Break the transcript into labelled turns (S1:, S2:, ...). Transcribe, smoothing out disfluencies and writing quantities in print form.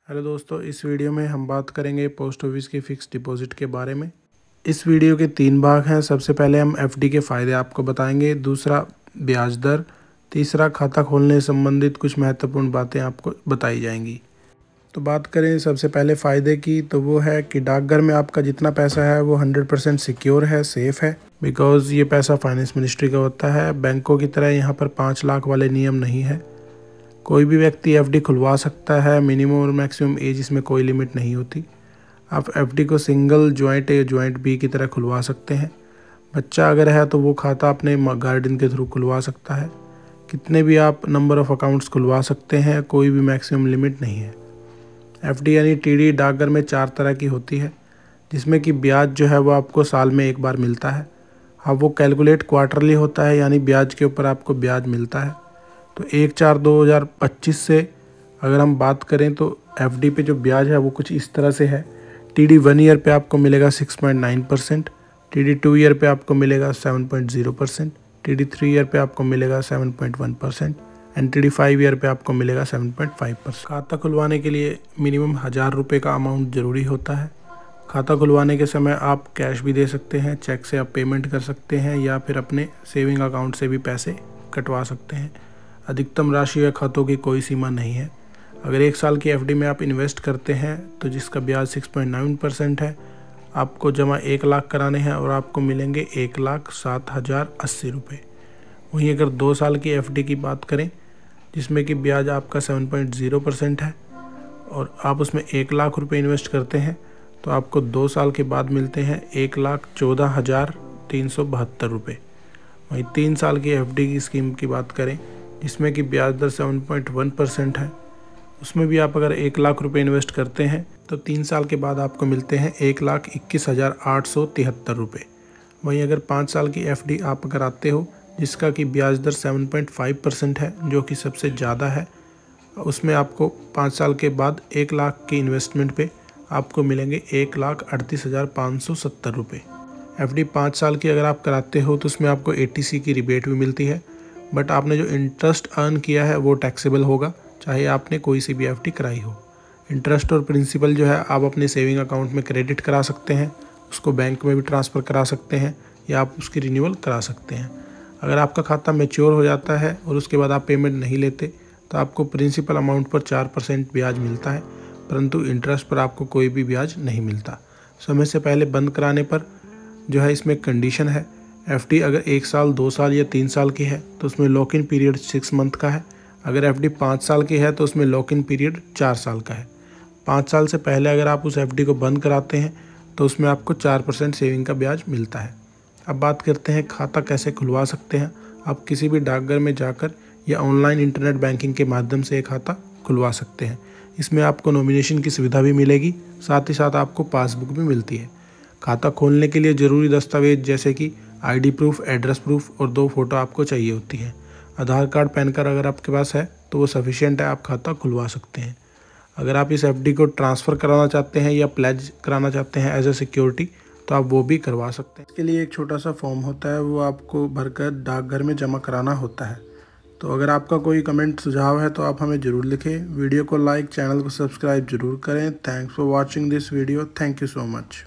S1: Hello दोस्तों, इस video में हम बात करेंगे पोस्ट ऑफिस की फ़िक्स डिपॉज़िट के बारे में। इस वीडियो के 3 भाग हैं। सबसे पहले हम एफडी के फ़ायदे आपको बताएंगे, दूसरा ब्याज दर, तीसरा खाता खोलने से संबंधित कुछ महत्वपूर्ण बातें आपको बताई जाएंगी। तो बात करें सबसे पहले फ़ायदे की, तो वो है कि डाकघर में आपका जितना पैसा है वो 100% सिक्योर है, सेफ़ है, बिकॉज़ ये पैसा फाइनेंस मिनिस्ट्री का होता है। बैंकों की तरह यहाँ पर 5 लाख वाले नियम नहीं है। कोई भी व्यक्ति एफडी खुलवा सकता है, मिनिमम और मैक्सिमम एज इसमें कोई लिमिट नहीं होती। आप एफडी को सिंगल, जॉइंट या जॉइंट बी की तरह खुलवा सकते हैं। बच्चा अगर है तो वो खाता अपने गार्डियन के थ्रू खुलवा सकता है। कितने भी आप नंबर ऑफ़ अकाउंट्स खुलवा सकते हैं, कोई भी मैक्सिमम लिमिट नहीं है। एफडी यानी टीडी डाकघर में 4 तरह की होती है, जिसमें कि ब्याज जो है वो आपको साल में एक बार मिलता है। अब वो कैलकुलेट क्वार्टरली होता है, यानी ब्याज के ऊपर आपको ब्याज मिलता है। तो 1/4/2025 से अगर हम बात करें तो एफडी पे जो ब्याज है वो कुछ इस तरह से है। टीडी 1 ईयर पे आपको मिलेगा 6.9%, टीडी 2 ईयर पे आपको मिलेगा 7.0%, टीडी 3 ईयर पे आपको मिलेगा 7.1% एंड टीडी 5 ईयर पे आपको मिलेगा 7.5%। खाता खुलवाने के लिए मिनिमम 1000 रुपये का अमाउंट ज़रूरी होता है। खाता खुलवाने के समय आप कैश भी दे सकते हैं, चेक से आप पेमेंट कर सकते हैं या फिर अपने सेविंग अकाउंट से भी पैसे कटवा सकते हैं। अधिकतम राशि या खातों की कोई सीमा नहीं है। अगर 1 साल की एफडी में आप इन्वेस्ट करते हैं तो जिसका ब्याज 6.9% है, आपको जमा 1 लाख कराने हैं और आपको मिलेंगे 1,07,080 रुपये। वहीं अगर 2 साल की एफडी की बात करें, जिसमें कि ब्याज आपका 7.0% है और आप उसमें 1 लाख रुपये इन्वेस्ट करते हैं, तो आपको 2 साल के बाद मिलते हैं 1,14,372 रुपये। वहीं 3 साल की एफडी की स्कीम की बात करें, जिसमें कि ब्याज दर 7.1% है, उसमें भी आप अगर 1 लाख रुपए इन्वेस्ट करते हैं तो 3 साल के बाद आपको मिलते हैं 1,21,873 रुपये। वहीं अगर 5 साल की एफडी आप अगर आते हो, जिसका कि ब्याज दर 7.5% है, जो कि सबसे ज़्यादा है, उसमें आपको 5 साल के बाद 1 लाख की इन्वेस्टमेंट पे आपको मिलेंगे 1,38,570 रुपये। एफडी 5 साल की अगर आप कराते हो तो उसमें आपको एटीसी की रिबेट भी मिलती है, बट आपने जो इंटरेस्ट अर्न किया है वो टैक्सेबल होगा, चाहे आपने कोई सी भी एफडी कराई हो। इंटरेस्ट और प्रिंसिपल जो है आप अपने सेविंग अकाउंट में क्रेडिट करा सकते हैं, उसको बैंक में भी ट्रांसफ़र करा सकते हैं या आप उसकी रिन्यूअल करा सकते हैं। अगर आपका खाता मैच्योर हो जाता है और उसके बाद आप पेमेंट नहीं लेते तो आपको प्रिंसिपल अमाउंट पर 4% ब्याज मिलता है, परंतु इंटरेस्ट पर आपको कोई भी ब्याज नहीं मिलता। समय से पहले बंद कराने पर जो है इसमें कंडीशन है, एफडी अगर 1 साल, 2 साल या 3 साल की है तो उसमें लॉक इन पीरियड 6 मंथ का है। अगर एफडी 5 साल की है तो उसमें लॉक इन पीरियड 4 साल का है। 5 साल से पहले अगर आप उस एफडी को बंद कराते हैं तो उसमें आपको 4% सेविंग का ब्याज मिलता है। अब बात करते हैं खाता कैसे खुलवा सकते हैं। आप किसी भी डाकघर में जाकर या ऑनलाइन इंटरनेट बैंकिंग के माध्यम से एक खाता खुलवा सकते हैं। इसमें आपको नॉमिनेशन की सुविधा भी मिलेगी, साथ ही साथ आपको पासबुक भी मिलती है। खाता खोलने के लिए ज़रूरी दस्तावेज जैसे कि आईडी प्रूफ, एड्रेस प्रूफ और 2 फ़ोटो आपको चाहिए होती है। आधार कार्ड, पैन कार्ड अगर आपके पास है तो वो सफिशिएंट है, आप खाता खुलवा सकते हैं। अगर आप इस एफडी को ट्रांसफ़र कराना चाहते हैं या प्लेज कराना चाहते हैं एज ए सिक्योरिटी, तो आप वो भी करवा सकते हैं। इसके लिए एक छोटा सा फॉर्म होता है, वो आपको भरकर डाकघर में जमा कराना होता है। तो अगर आपका कोई कमेंट सुझाव है तो आप हमें ज़रूर लिखें। वीडियो को लाइक, चैनल को सब्सक्राइब ज़रूर करें। Thanks for watching this video. Thank you so much.